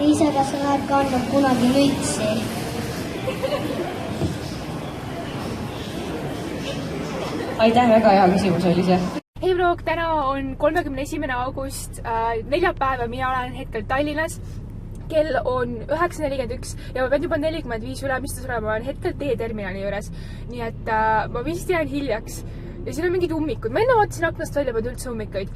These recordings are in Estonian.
Liisa, kas sa oled kandnud kunagi mütsi? Aitäh, väga hea küsimus oli see. Hei vlog, täna on 31. august, neljapäev ja mina olen hetkel Tallinnas. Kell on 9.41 ja ma pean juba 45 Ülemistes olema, ma olen hetkel teeterminali juures. Nii et ma vist jään hiljaks. Ja siin on mingid ummikud. Ma enne vaatasin aknast välja, pead üldse ummikuid.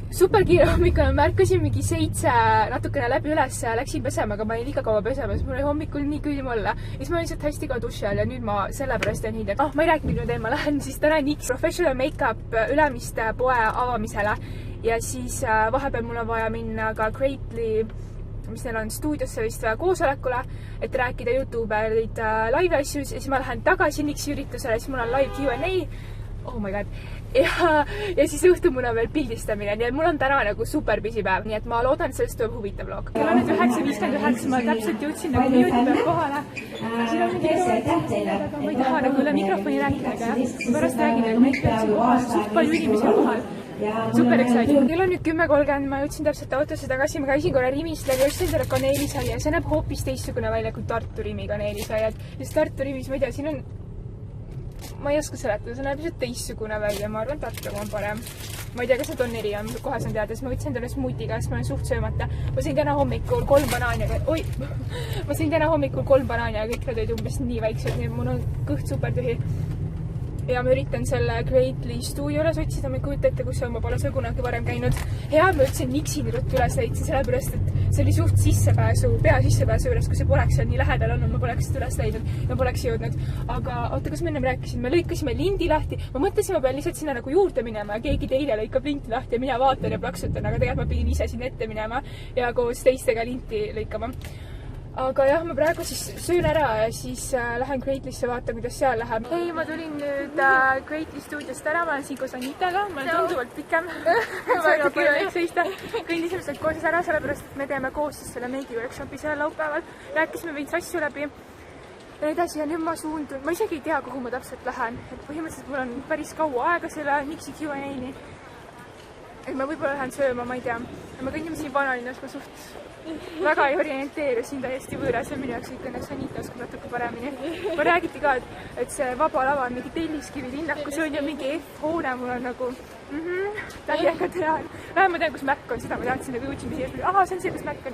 Super kiire hommikul märkasin mingi 7 natukene läbi üles ja läksin pesema, aga ma ei liiga kaua pesema, sest mul oli hommikul nii külm olla. Ja siis ma lihtsalt hästi ka duši all ja nüüd ma sellepärast jään hiljaks. Ma ei rääkinud nüüd eel, ma lähen siis täna Nix Professional Makeup Ülemiste poe avamisele. Ja siis vahepeal mul on vaja minna ka Greatly, mis neil on stuudiosse vist koosolekule, et rääkida YouTube'id live asju. Ja siis ma lähen tagasi Nixi üritusele, siis mul on live Q&A. Oh my god. Ja siis õhtul mul on veel pildistamine, nii et mul on täna nagu super pisipäev, nii et ma loodan, et sellest tuleb huvitav vlog. Kell on nüüd 9.59, ma täpselt jõudsin nagu minuti peal kohale. Siin on mingi aga ma ei taha nagu üle mikrofoni rääkida, aga ma pärast räägin, aga ma ikka kohal, suht palju inimesi kohal. Super excited. Kell on nüüd 10.30, ma jõudsin täpselt autosse tagasi, ma käisin korra Rimist läbi, ostsin selle kaneelisaia ja see näeb hoopis teistsugune välja kui Tartu Rimi kaneelisaiad. Sest Tartu Rimis, ma ei tea, siin on ma ei oska seletada, see näeb lihtsalt teistsugune välja, ma arvan, Tartu on parem. Ma ei tea, kas need on eri, kohe saan teada, sest ma võtsin täna smuutiga, sest ma olen suht söömata. Ma sõin täna hommikul 3 banaani, ma sõin täna hommikul 3 banaani ja kõik nad olid umbes nii väiksed, nii et mul on kõht super tühi. Ja ma üritan selle Greatly stuudioles otsida, ma ei kujuta ette, kus ma pole seal kunagi varem käinud. Hea, ma ütlesin Nixi ruttu üles leidsin, sellepärast, et see oli suht sissepääsu, pea sissepääsu juures, kui see poleks seal nii lähedal olnud, ma poleks seda üles leidnud ja poleks jõudnud. Aga oota, kas me ennem rääkisin, me lõikasime lindi lahti, ma mõtlesin, ma pean lihtsalt sinna nagu juurde minema ja keegi teine lõikab linti lahti ja mina vaatan ja plaksutan, aga tegelikult ma pidin ise sinna ette minema ja koos teistega linti lõikama. Aga jah, ma praegu siis söön ära ja siis lähen Greatlysse vaatan, kuidas seal läheb. Hei, ma tulin nüüd Greatly stuudiost ära, ma olen siin koos Anitaga, ma olen tunduvalt pikem. Väga palju seista. Kõndisime sealt koos ära, sellepärast, et me teeme koos siis selle meigi workshopi seal laupäeval. Rääkisime veits asju läbi. Ja edasi ja nüüd ma suundun, ma isegi ei tea, kuhu ma täpselt lähen. Et põhimõtteliselt mul on päris kaua aega selle Nixi Q&A-ni. Et ma võib-olla lähen sööma, ma ei tea. Ja ma kõndime siin vanalinnas, ma suht väga ei orienteeru siin täiesti võõras ja minu jaoks ikka õnneks Anita oskab natuke paremini. Ma räägiti ka, et see Vaba Lava on mingi Telliskivi linnaku, see on ju mingi F-hoone, mul on nagu täiega tean. Vähem ma tean, kus Mäkk on, seda ma teadsin nagu jõudsin siia. Aha, see on see, kus Mäkk on.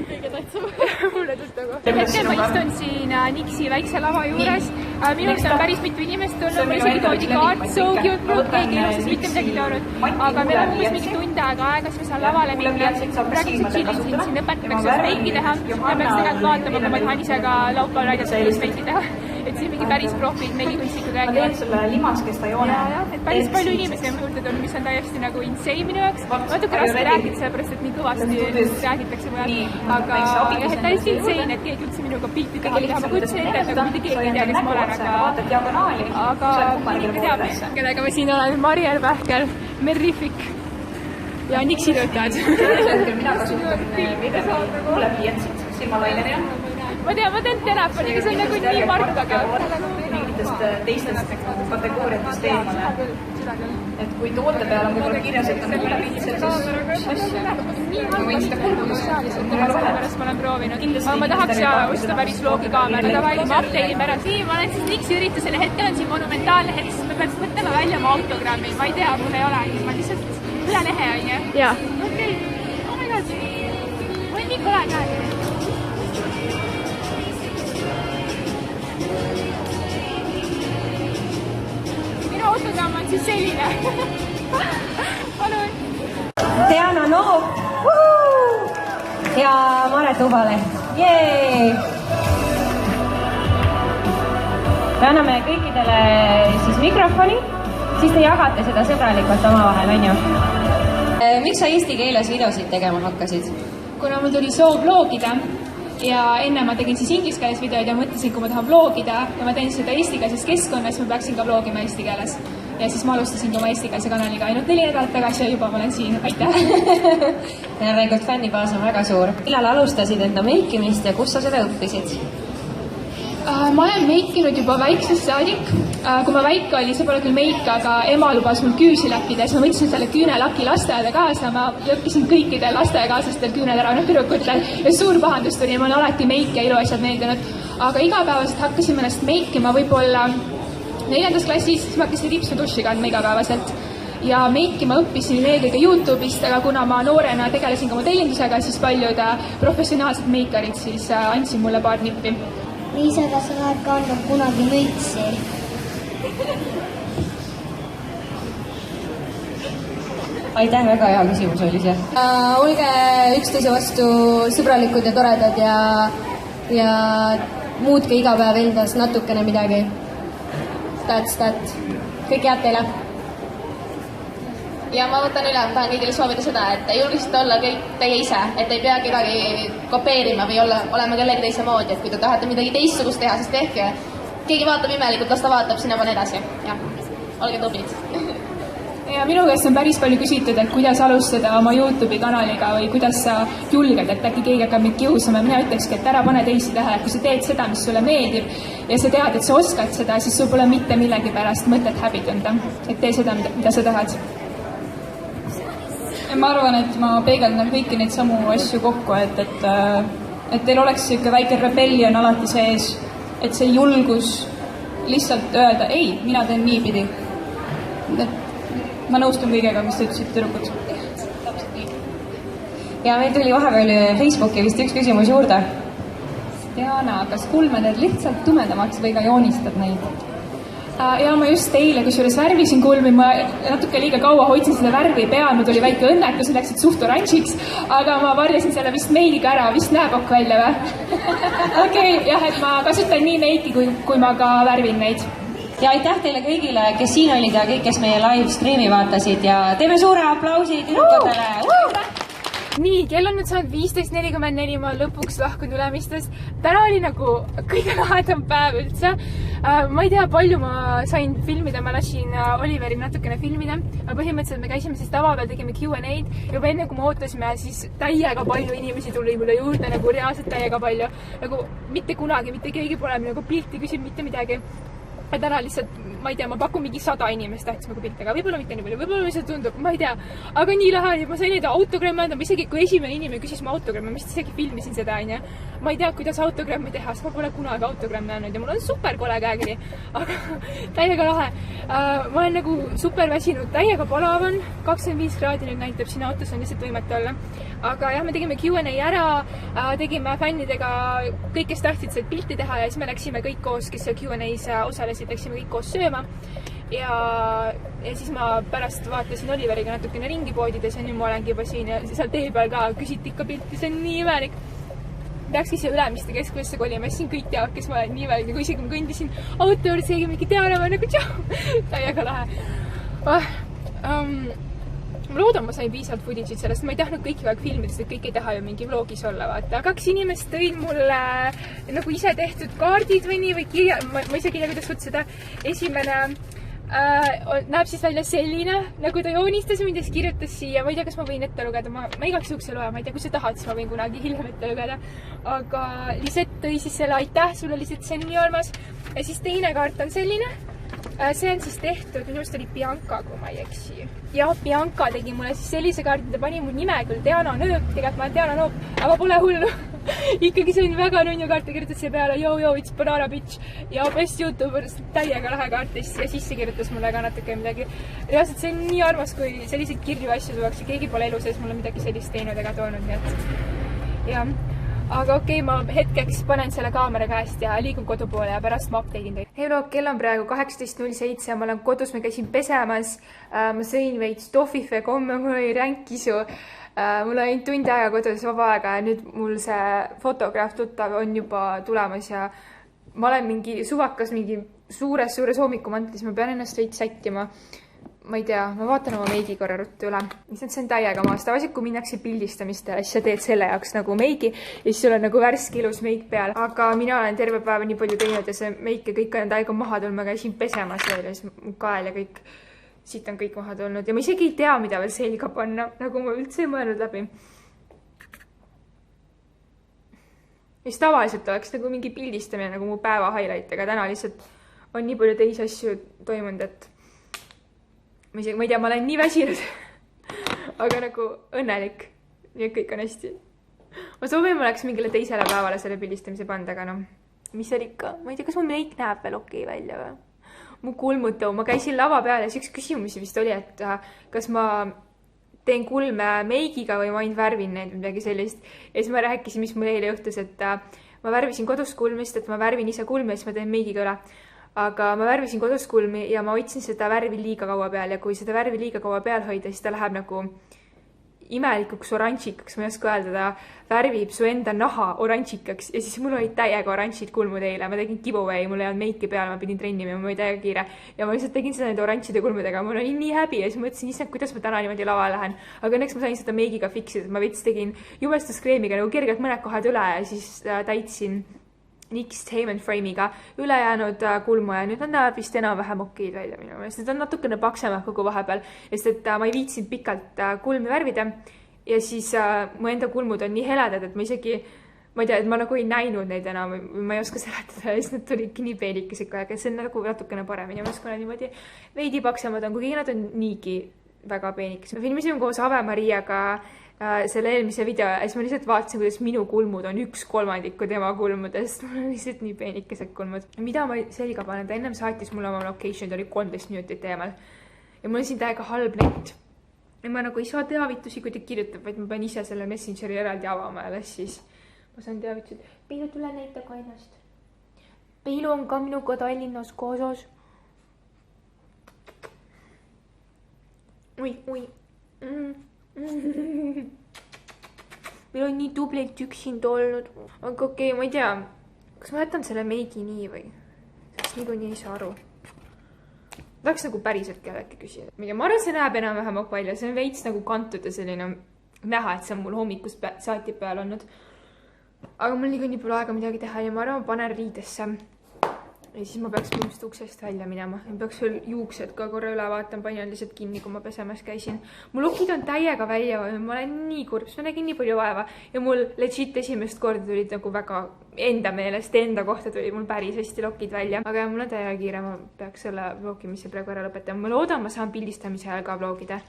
Kõige tähtsam. Mulle tuttav. Hetkel ma istun siin Nixi väikse lava juures. Minust on päris mitu inimest tulnud, ma isegi toodi kaart, so cute group, keegi ilustas mitte midagi toonud. Aga meil on umbes mingi tund aega, siis me saan lavale minna. Praegused chillin siin õpetamaks just meiki teha. Ja peaks tegelikult vaatama, kui ma tahan ise ka laupäeval aidata sellist meiki teha. Et siin mingi päris profid meigikunstikud räägivad. Ma teen sulle limaskesta joone. Et päris palju inimesi on juurde tulnud, mis on täiesti nagu insane minu jaoks. Natuke raske rääkida, sellepärast, et nii kõvasti räägitakse mujal. Aga jah, et täiesti insane, et keegi üldse minuga pilti tahab teha. Ma kutsin ette, et nagu mitte keegi ei tea, kes ma olen, aga ikka teab, kellega ma siin olen. Mariel Vähkel, Merrific ja Nixi töötajad. Mina kasutan kuulepiietsit silmalainerina. Ma teen telefoniga, see on nagu nii markaga. Mingitest teistest kategooriatest eemale. Et kui toote peal on võib-olla kirjas, et on kuulepiitset, siis ma võin seda kulmudust. Sellepärast ma olen proovinud. Aga ma tahaks osta päris vlogikaamera. Ma update'in ära. Siin ma olen siis Nixi üritusel ja hetkel on siin monumentaalne hetk, siis ma peaks mõtlema välja oma autogrammi. Ma ei tea, mul ei ole. Ma lihtsalt üle lehe on ju. Jaa. Okei. Oh my god. Ma olen nii kole näed. Autogramm on siis selline. Palun. Diana Noop ja Mare Tubale. Jee! Me anname kõikidele siis mikrofoni, siis te jagate seda sõbralikult omavahel, on ju? Miks sa eesti keeles videosid tegema hakkasid? Kuna mul tuli soov vlogida ja enne ma tegin siis inglise keeles videoid ja mõtlesin, kui ma tahan vlogida ja ma teen seda eestikeelses keskkonnas, ma peaksin ka vlogima eesti keeles. Ja siis ma alustasin ka oma eestikeelse kanaliga ainult 4 nädalat tagasi ja juba ma olen siin. Aitäh! Järelikult fännibaas on väga suur. Millal alustasid enda meikimist ja kus sa seda õppisid? Ma olen meikinud juba väiksest saadik. Kui ma väike oli, see pole küll meik, aga ema lubas mul küüsi läppida, siis ma võtsin selle küünelaki lasteaeda kaasa, ma lõppisin kõikidel lasteaiakaaslastel küüned ära, tüdrukutel, ja suur pahandus tuli, ma olen alati meik ja iluasjad meeldinud. Aga igapäevaselt hakkasime ennast meikima võib-olla 4. klassis, siis ma hakkasin ripsudussi kandma igapäevaselt. Ja meiki ma õppisin eelkõige YouTube'ist, aga kuna ma noorena tegelesin ka modellindusega, siis paljud professionaalsed meikarid siis andsid mulle paar nippi. Liisa, kas sa oled kandnud kunagi mütsi? Aitäh, väga hea küsimus oli see. Olge üksteise vastu sõbralikud ja toredad ja muutke iga päev endas natukene midagi. That's that. Kõik head teile. Ja ma võtan üle, tahan kõigile soovida seda, et julgesite olla kõik teie ise, et ei pea kedagi kopeerima või olema kellegi teise moodi, et kui te tahate midagi teistsugust teha, siis tehke. Keegi vaatab imelikult, las ta vaatab, sinna pane edasi. Ja, olge tublid. Ja minu käest on päris palju küsitud, et kuidas alustada oma YouTube'i kanaliga või kuidas sa julged, et äkki keegi hakkab mind kiusama. Mina ütlekski, et ära pane teisi tähele, kui sa teed seda, mis sulle meeldib ja sa tead, et sa oskad seda, siis sul pole mitte millegi pärast mõtet häbi tunda, et tee seda, mida sa tahad. Ma arvan, et ma peegeldan kõiki neid samu asju kokku, et teil oleks siuke väike rebellion alati sees, et see julgus lihtsalt öelda, ei, mina teen niipidi. Ma nõustun kõigega, mis te ütlesid, tüdrukud. Ja meil tuli vahepeal Facebooki vist üks küsimus juurde. Diana, kas kulme teed lihtsalt tumedamaks või ka joonistad neid? Ja ma just teile, kusjuures värvisin kulmi, ma natuke liiga kaua hoidsin seda värvi peal, mul tuli väike õnnetus, läksid suht oranžiks, aga ma varjasin selle vist meigiga ära, vist näeb okk välja või? Okei, jah, et ma kasutan nii meiki, kui ma ka värvin neid. Ja aitäh teile kõigile, kes siin olid ja kõik, kes meie live streami vaatasid ja teeme suure aplausi tüdrukutele! Nii, kell on nüüd saanud 15.44, ma lõpuks lahkun Ülemistest. Täna oli nagu kõige lahedam päev üldse. Ma ei tea, palju ma sain filmida, ma lasin Oliveri natukene filmida, aga põhimõtteliselt me käisime siis tava peal, tegime Q&A-d. Juba enne, kui me ootasime, siis täiega palju inimesi tuli mulle juurde, nagu reaalselt täiega palju. Nagu mitte kunagi, mitte keegi pole nagu pilti küsib, mitte midagi. Ja täna lihtsalt, ma ei tea, ma pakun mingi 100 inimest tähtis nagu pilte, aga võib-olla mitte nii palju, võib-olla mis see tundub, ma ei tea. Aga nii lahe, ma sain neid autogramme anda, ma isegi, kui esimene inimene küsis ma autogramme, ma vist isegi filmisin seda, on ju. Ma ei tea, kuidas autogrammi teha, sest ma pole kunagi autogrammi andnud ja mul on super kole käekiri, aga täiega lahe. Ma olen nagu super väsinud, täiega palav on, 25 kraadi nüüd näitab, siin autos on lihtsalt võimatu olla. Aga jah, me tegime Q&A ära, tegime fännidega, kõik, kes tahtsid said pilti teha ja siis me läksime kõik koos, kes seal Q&A's osalesid, läksime kõik koos sööma. Ja siis ma pärast vaatasin Oliveriga natukene ringi poodides ja nüüd ma olengi juba siin ja seal tee peal ka küsiti ikka pilti, see on nii imelik. Peakski siia Ülemiste keskklasse kolima, siin kõik teavad, kes ma olen nii imelik, nagu isegi ma kõndisin auto juurde, seegi mingi Diana, ma nagu tšau, täiega lahe. Ma loodan, ma sain piisavalt footage'id sellest, ma ei tahtnud kõiki väga filmida, sest kõik ei taha ju mingi vlogis olla, vaata. 2 inimest tõid mulle nagu ise tehtud kaardid või nii või kirja, ma isegi ei tea, kuidas võtta seda. Esimene näeb siis välja selline, nagu ta joonistas mind ja siis kirjutas siia, ma ei tea, kas ma võin ette lugeda, ma igaks juhuks ei loe, ma ei tea, kui sa tahad, siis ma võin kunagi hiljem ette lugeda. Aga Lisett tõi siis selle aitäh sulle, Lisett, see on nii armas. Ja siis teine kaart on selline. See on siis tehtud, minu arust oli Bianca, kui ma ei eksi. Ja Bianca tegi mulle siis sellise kaardi, ta pani mu nime küll Diana Nööp, tegelikult ma olen Diana Noop, aga pole hullu. Ikkagi see on väga nunju kaart ja kirjutas siia peale yo, it's banana bitch ja best YouTuber, täiega lahe kaart ja sisse kirjutas mulle ka natuke midagi. Reaalselt see on nii armas, kui selliseid kirju asju tuuakse, keegi pole elu sees mulle midagi sellist teinud ega toonud, nii et jah. Aga okei, ma hetkeks panen selle kaamera käest ja liigun kodu poole ja pärast ma update'in teid. Hei vlog, kell on praegu 18.07 ja ma olen kodus, ma käisin pesemas. Ma sõin veits tohvife komme, mul oli ränkisu. Mul oli tund aega kodus vaba aega ja nüüd mul see fotograaf tuttav on juba tulemas ja ma olen mingi suvakas, mingi suures hoomikumantelis, ma pean ennast veits sättima. Ma ei tea, ma vaatan oma meigi korra ruttu üle. See on täiega maas. Tavaliselt, kui minnakse pildistamiste, siis sa teed selle jaoks nagu meigi ja siis sul on nagu värske ilus meik peal. Aga mina olen terve päeva nii palju teinud ja see meik ja kõik on täiega maha tulnud. Ma käisin pesemas veel ja siis mu kael ja kõik, siit on kõik maha tulnud. Ja ma isegi ei tea, mida veel selga panna, nagu ma üldse ei mõelnud läbi. mis tavaliselt oleks nagu mingi pildistamine nagu mu päeva highlight, aga täna lihtsalt on nii palju teisi asju toimunud, et ma ei tea, ma olen nii väsinud aga nagu õnnelik ja kõik on hästi. Ma soovin, ma oleks mingile teisele päevale selle pildistamise panda, aga noh, mis seal ikka, ma ei tea, kas mu meik näeb veel okei välja või? Mu kulmutu, ma käisin lava peal ja üks küsimusi vist oli, et kas ma teen kulme meigiga või ma ainult värvin neid või midagi sellist. Ja siis ma rääkisin, mis mul eile juhtus, et ma värvisin kodus kulmist, et ma värvin ise kulmi ja siis ma teen meigiga üle. Aga ma värvisin kodus kulmi ja ma hoidsin seda värvi liiga kaua peal ja kui seda värvi liiga kaua peal hoida, siis ta läheb nagu imelikuks oranžikaks, ma ei oska öelda, ta värvib su enda naha oranžikaks ja siis mul olid täiega oranžid kulmud eile, ma tegin giveaway, mul ei olnud meiki peal, ma pidin trennima ja mul oli täiega kiire ja ma lihtsalt tegin seda nende oranžide kulmudega, mul oli nii häbi ja siis mõtlesin, issand, kuidas ma täna niimoodi lava lähen, aga õnneks ma sain seda meigiga fiksida, ma veits tegin jumestuskreemiga nagu kergelt mõned kohad üle ja siis täitsin NYX Tainment Frame'iga ülejäänud kulmu ja nüüd on vist enam-vähem okeid välja minu meelest. Need on natukene paksemad kogu vahepeal, sest et ma ei viitsinud pikalt kulmi värvida ja siis mu enda kulmud on nii heledad, et ma isegi, ma ei tea, et ma nagu ei näinud neid enam, ma ei oska seletada ja siis nad tulidki nii peenikesed kogu aeg, et see on nagu natukene paremini, ma oskon niimoodi veidi paksemad on, kuigi nad on niigi väga peenikesed. Me filmisime koos Ave Mariaga selle eelmise video ja siis ma lihtsalt vaatasin, kuidas minu kulmud on 1/3 tema kulmudest. Mul on lihtsalt nii peenikesed kulmud. Mida ma selga panen, ta ennem saatis mulle oma location, ta oli 13 minutit eemal. Ja mul on siin täiega halb net. Ja ma nagu ei saa teavitusi, kui ta kirjutab, vaid ma pean ise selle Messengeri eraldi avama ja siis ma saan teavitused. Peilu, tule näita ka ennast. Peilu on ka minuga Tallinnas koosas. Oi. Meil on nii tublilt üksinda olnud. Aga okei, ma ei tea, kas ma jätan selle meigi nii või? Sest niikuinii ei saa aru. Tahaks nagu päriselt kellelegi küsida. Ma arvan, see näeb enam-vähem palju. See on veits nagu kantud ja selline näha, et see on mul hommikust saati peal olnud. Aga mul niikuinii pole aega midagi teha ja ma arvan, ma panen riidesse. Ja siis ma peaks minust uksest välja minema. Ma peaks veel juuksed ka korra üle vaatan, panin lihtsalt kinni, kui ma pesemas käisin. Mu lokid on täiega välja, ma olen nii kurb, ma nägin nii palju vaeva ja mul legit esimest korda tulid nagu väga enda meelest, enda kohta tulid mul päris hästi lokid välja. Aga mul on täiega kiire, ma peaks selle vlogimise praegu ära lõpetama. Ma loodan, ma saan pildistamise ajal ka vlogida.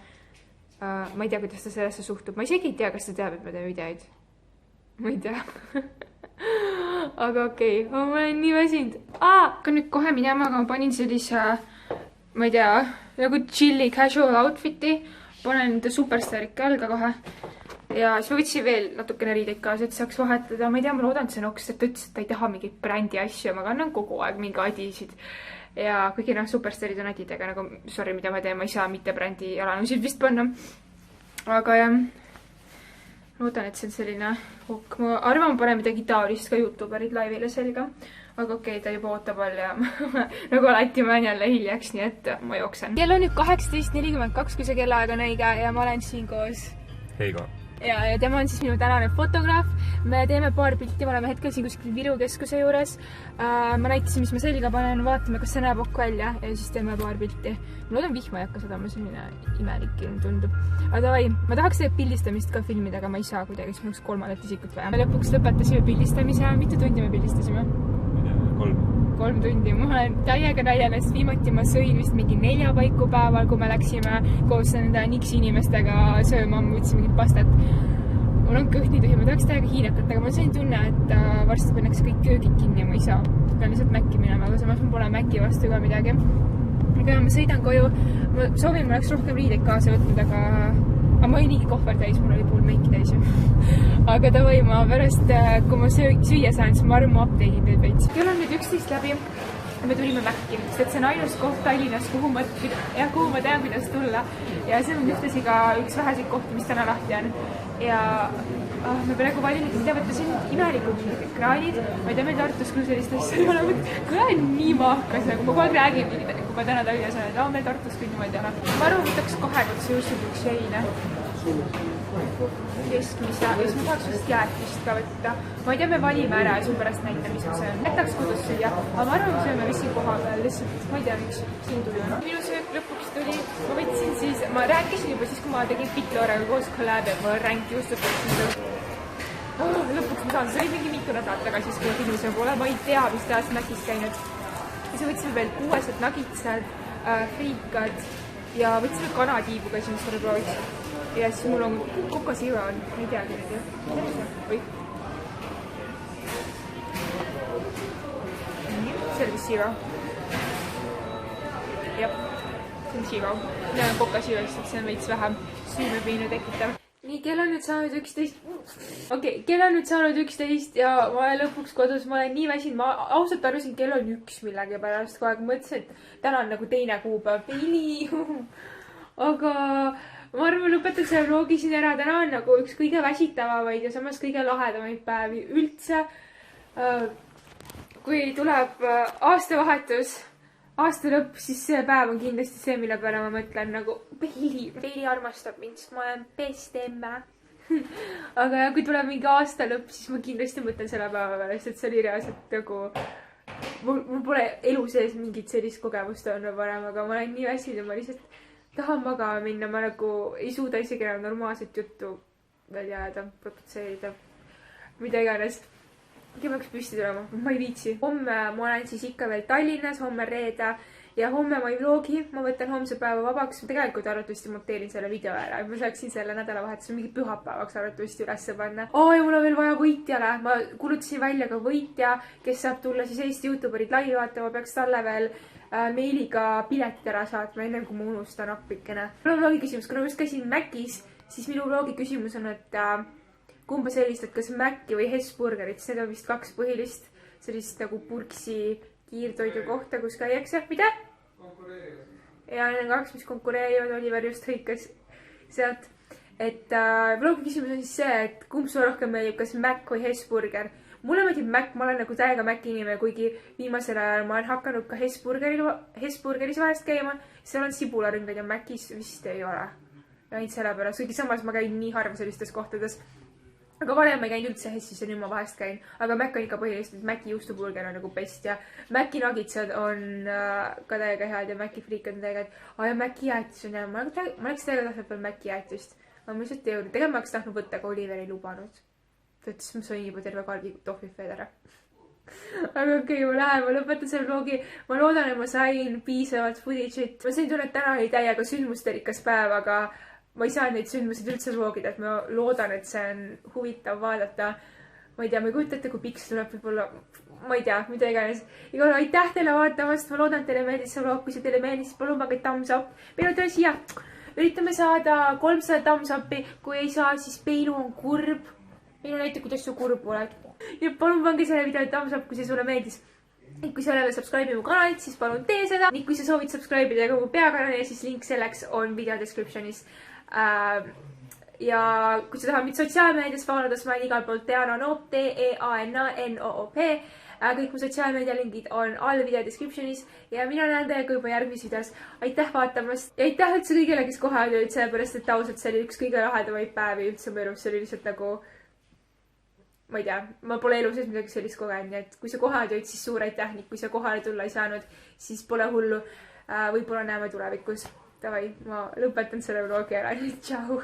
Ma ei tea, kuidas ta sellesse suhtub. Ma isegi ei tea, kas ta teab, et ma teen videoid. Ma ei tea. Aga okei, ma olen nii väsinud. Hakkan nüüd kohe minema, aga ma panin sellise, ma ei tea, nagu chilli casual outfiti. Panen enda superstarik jalga kohe. Ja siis ma võtsin veel natukene riideid kaasa, et saaks vahetada. Ma ei tea, ma loodan, et see on oks, et ta ütles, et ta ei taha mingit brändi asju. Ma kannan kogu aeg mingi adisid. Ja kuigi superstarid on adidega, nagu, sorry, mida ma teen, ma ei saa mitte brändi jalanusid vist panna. Aga jah. Loodan, et see on selline hukk. Ma arvan, ma panen midagi taolist ka YouTuberid laivile selga. Aga okei, ta juba ootab all ja nagu alati ma olen jälle hiljaks, nii et ma jooksen. Kell on nüüd 18:42, kui see kellaaeg on õige ja ma olen siin koos Heigo. Ja tema on siis minu tänane fotograaf. Me teeme paar pilti, me oleme hetkel siin kuskil Viru keskuse juures. Ma näitasin, mis ma selga panen, vaatame, kas see näeb okk välja ja siis teeme paar pilti. Ma loodan vihma ei hakka sadama, selline imelik tundub. Aga davai, ma tahaks teha pildistamist ka filmida, aga ma ei saa kuidagi, siis mul kolmandat isikut vaja. Me lõpuks lõpetasime pildistamise. Mitu tundi me pildistasime? 3 tundi. Ma olen täiega näielest. Viimati ma sõin vist mingi 4 paiku päeval, kui me läksime koos nende NYX inimestega sööma. Ma võtsin mingit pastat. Mul on kõht nii tühi, ma tahaks täiega hiinakat, aga ma sain tunne, et varsti pannakse kõik köögid kinni ja ma ei saa. Pean lihtsalt Mäkki minema, aga samas ma pole Mäkki vastu ka midagi. Aga ma sõidan koju. Ma soovin, ma oleks rohkem riideid kaasa võtnud, aga ma olin niigi kohver täis, mul oli pool meiki täis. Aga davai, ma pärast, kui ma süüa saan, siis ma arvan, ma update'in teid veits. Kell on nüüd 11 läbi. Me tulime Mäkki, sest see on ainus koht Tallinnas, kuhu ma tean, kuidas tulla. Ja see on ühtesi ka üks väheseid kohti, mis täna lahti on. Ja me praegu valime, mida võtta siin imelikud ekraanid. Ma ei tea, meil Tartus küll sellist asja ei ole. Kui on nii mahkas, nagu ma kogu aeg räägin, kui ma täna Tallinnas olen, et meil Tartus küll niimoodi ei ole. Ma arvan, võtaks 2-kordse juustupuks jäine. Keskmist ja siis ma tahaks vist jäätist ka võtta. Ma ei tea, me valime ära ja sul pärast näita, mis see on. Jätaks kodus süüa, aga ma arvan, sööme vist siin koha peal lihtsalt. Ma ei tea, miks siin tuli. Minu söök lõpuks tuli. Ma võtsin siis, ma rääkisin juba siis, kui ma tegin Bitloorega koos collab, et ma ränk juustutaks. Lõpuks kus ma saan, see oli mingi mitu nädalat tagasi, siis kui ma inimesega pole, ma ei tea, mis tehas Mäkis käinud. ja siis võtsime veel kuuesed nagitsad, friikad ja võtsime kanatiibu ka esimest korda prooviks. ja siis mul on kokosiiva on, ma ei teagi nüüd ju. see oli vist siiva. jah, see on siiva. ja kokasiiva, sest see on veits vähem süümepiinu tekitav. nii, kell on nüüd saanud 11. Okei, kell on nüüd saanud 11 ja ma olen lõpuks kodus, ma olen nii väsinud, ma ausalt arvasin, kell on 1 millegipärast, kogu aeg mõtlesin, et täna on nagu teine kuupäev, aga ma arvan, lõpetan selle vlogi siin ära, täna on nagu üks kõige väsitavamaid ja samas kõige lahedamaid päevi üldse. Kui tuleb aastavahetus, aasta lõpp, siis see päev on kindlasti see, mille peale ma mõtlen nagu Peili armastab mind, sest ma olen best emme. aga kui tuleb mingi aasta lõpp, siis ma kindlasti mõtlen selle päeva peale, sest see oli reaalselt nagu mul pole elu sees mingit sellist kogemust olnud varem, aga ma olen nii väsinud ja ma lihtsalt tahan magama minna, ma nagu ei suuda isegi enam normaalset juttu veel jääda, produtseerida, mida iganes. Äkki peaks püsti tulema, ma ei viitsi. Homme ma olen siis ikka veel Tallinnas, homme reede ja homme ma ei vlogi, ma võtan homse päeva vabaks. Ma tegelikult arvatavasti monteerin selle video ära, et ma saaksin selle nädalavahetuse mingi pühapäevaks arvatavasti ülesse panna. ja mul on veel vaja võitjale, ma kulutasin välja ka võitja, kes saab tulla siis Eesti YouTuberid laivi vaatama, peaks talle veel meiliga piletid ära saatma, enne kui ma unustan appikene. Mul on vlogi küsimus, kuna ma just käisin Mäkis, siis minu vlogi küsimus on, et kumba sellist, et kas Mäkki või Hesburgerit, need on vist 2 põhilist sellist nagu purksi kiirtoidu kohta, kus käiakse. Mida? Ja need on 2, mis konkureerivad, Oliver just hõikas sealt. Et vlogi küsimus on siis see, et kumb sulle rohkem meeldib, kas Mäkk või Hesburger. Mulle meeldib Mäkk, ma olen nagu täiega Mäkki inimene, kuigi viimasel ajal ma olen hakanud ka Hesburgeris vahest käima. Seal on sibularõngad ja Mäkis vist ei ole. Ainult sellepärast, kuigi samas ma käin nii harva sellistes kohtades. Aga varem ma ei käinud üldse Hessis ja nüüd ma vahest käin. Aga Mäkk on ikka põhiliselt, et Mäkki juustuburger on nagu best ja Mäkki nagitsad on ka täiega head ja Mäkki friikad on täiega head. Ja Mäkki jäätis on hea. Ma oleks täiega tahtnud veel Mäkki jäätist. Aga ma lihtsalt ei jõudnud. Tegelikult ma oleks tahtnud võtta, aga Oliver ei lubanud. Ta ütles, ma sõin juba terve kalvi tohvifeed ära. Aga okei, ma lähen, ma lõpetan selle vlogi. Ma loodan, et ma sain piisavalt footage'it. Ma sain tunne, et täna oli täiega sündmusterikas päev, aga ma ei saa neid sündmuseid üldse vlogida, et ma loodan, et see on huvitav vaadata. Ma ei tea, ma ei kujuta ette, kui pikk see tuleb võib-olla, ma ei tea, mida iganes. Igal aitäh teile vaatamast, ma loodan, et teile meeldis see vlog, kui see teile meeldis, palun pange thumbs up. Peilu tule siia, üritame saada 300 thumbs up'i, kui ei saa, siis Peilu on kurb. Peilu näita, kuidas su kurb oled. Ja palun pange selle video thumbs up, kui see sulle meeldis. Kui sa oled subscribe mu kanalit, siis palun tee seda. Kui sa soovid subscribe ida ka mu peakanali, siis link selleks on video descriptionis. Ja kui sa tahad mind sotsiaalmeedias followda, siis ma olen igal pool Teana Noop, Teananoop. Kõik mu sotsiaalmeedia lingid on all video descriptionis ja mina näen teiega juba järgmises videos. Aitäh vaatamast ja aitäh üldse kõigile, kes kohal olid, sellepärast et ausalt see oli üks kõige lahedamaid päevi üldse mu elus. See oli lihtsalt nagu, ma ei tea, ma pole elu sees midagi sellist kogenud, nii et kui sa kohal olid, siis suur aitäh. Kui sa kohale tulla ei saanud, siis pole hullu. Võib-olla näeme tulevikus. Davai, ma lõpetan selle vlogi ära. Tšau!